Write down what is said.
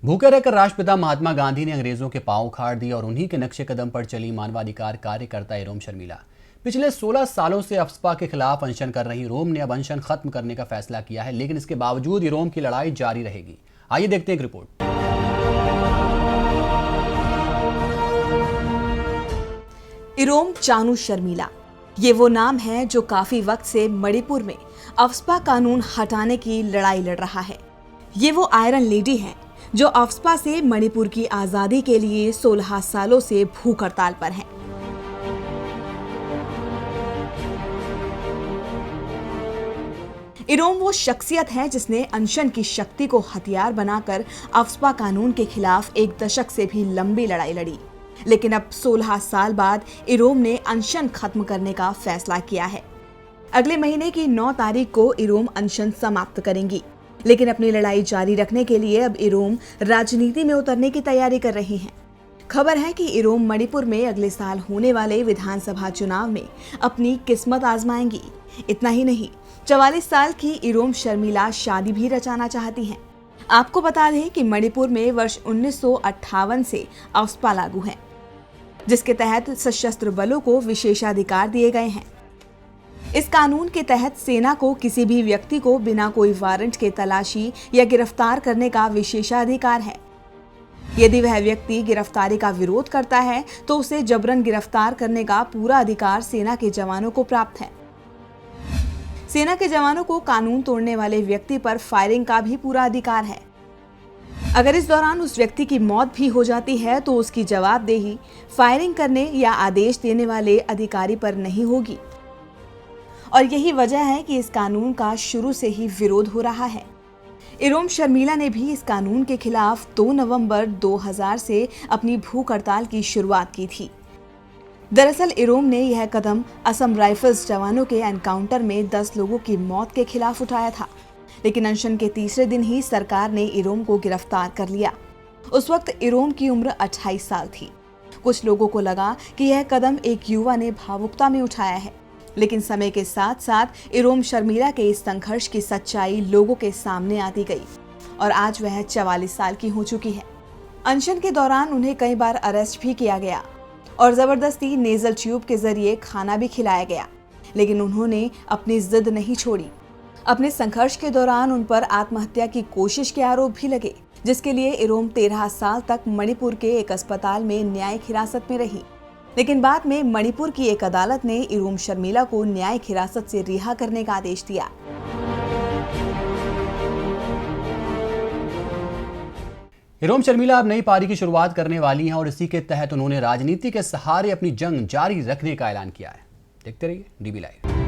भूखे रहकर राष्ट्रपिता महात्मा गांधी ने अंग्रेजों के पांव उखाड़ दिए और उन्हीं के नक्शे कदम पर चली मानवाधिकार कार्यकर्ता इरोम शर्मिला पिछले 16 सालों से अफ्स्पा के खिलाफ अनशन कर रही इरोम ने अब अनशन खत्म करने का फैसला किया है, लेकिन इसके बावजूद इरोम की लड़ाई जारी रहेगी। आइए देखते हैं एक रिपोर्ट। इरोम चानू शर्मिला, ये वो नाम है जो काफी वक्त से मणिपुर में अफ्स्पा कानून हटाने की लड़ाई लड़ रहा है। ये वो आयरन लेडी हैं जो अफ्स्पा से मणिपुर की आजादी के लिए 16 सालों से भूख हड़ताल पर हैं। इरोम वो शख्सियत है जिसने अनशन की शक्ति को हथियार बनाकर अफ्स्पा कानून के खिलाफ एक दशक से भी लंबी लड़ाई लड़ी। लेकिन अब 16 साल बाद इरोम ने अनशन खत्म करने का फैसला किया है। अगले महीने की 9 तारीख को इरोम अनशन समाप्त करेंगी, लेकिन अपनी लड़ाई जारी रखने के लिए अब इरोम राजनीति में उतरने की तैयारी कर रही हैं। खबर है कि इरोम मणिपुर में अगले साल होने वाले विधानसभा चुनाव में अपनी किस्मत आजमाएंगी। इतना ही नहीं, 44 साल की इरोम शर्मिला शादी भी रचाना चाहती हैं। आपको बता दें कि मणिपुर में वर्ष 1958 से अफ्स्पा लागू है, जिसके तहत सशस्त्र बलों को विशेषाधिकार दिए गए हैं। इस कानून के तहत सेना को किसी भी व्यक्ति को बिना कोई वारंट के तलाशी या गिरफ्तार करने का विशेषाधिकार है। यदि वह व्यक्ति गिरफ्तारी का विरोध करता है तो उसे जबरन गिरफ्तार करने का पूरा अधिकार सेना के जवानों को प्राप्त है। सेना के जवानों को कानून तोड़ने वाले व्यक्ति पर फायरिंग का भी पूरा अधिकार है। अगर इस दौरान उस व्यक्ति की मौत भी हो जाती है तो उसकी जवाबदेही फायरिंग करने या आदेश देने वाले अधिकारी पर नहीं होगी। और यही वजह है कि इस कानून का शुरू से ही विरोध हो रहा है। इरोम शर्मिला ने भी इस कानून के खिलाफ 2 नवंबर 2000 से अपनी भूख हड़ताल की शुरुआत की थी। दरअसल इरोम ने यह कदम असम राइफल्स जवानों के एनकाउंटर में 10 लोगों की मौत के खिलाफ उठाया था, लेकिन अनशन के तीसरे दिन ही सरकार ने इरोम को गिरफ्तार कर लिया। उस वक्त इरोम की उम्र 28 साल थी। कुछ लोगों को लगा कि यह कदम एक युवा ने भावुकता में उठाया है, लेकिन समय के साथ साथ इरोम शर्मिला के इस संघर्ष की सच्चाई लोगों के सामने आती गई और आज वह 44 साल की हो चुकी है। अनशन के दौरान उन्हें कई बार अरेस्ट भी किया गया और जबरदस्ती नेजल ट्यूब के जरिए खाना भी खिलाया गया, लेकिन उन्होंने अपनी जिद नहीं छोड़ी। अपने संघर्ष के दौरान उन पर आत्महत्या की कोशिश के आरोप भी लगे, जिसके लिए इरोम 13 साल तक मणिपुर के एक अस्पताल में न्यायिक हिरासत में रही। लेकिन बाद में मणिपुर की एक अदालत ने इरोम शर्मिला को न्यायिक हिरासत से रिहा करने का आदेश दिया। इरोम शर्मिला अब नई पारी की शुरुआत करने वाली हैं और इसी के तहत उन्होंने राजनीति के सहारे अपनी जंग जारी रखने का ऐलान किया है। देखते रहिए DB लाइव।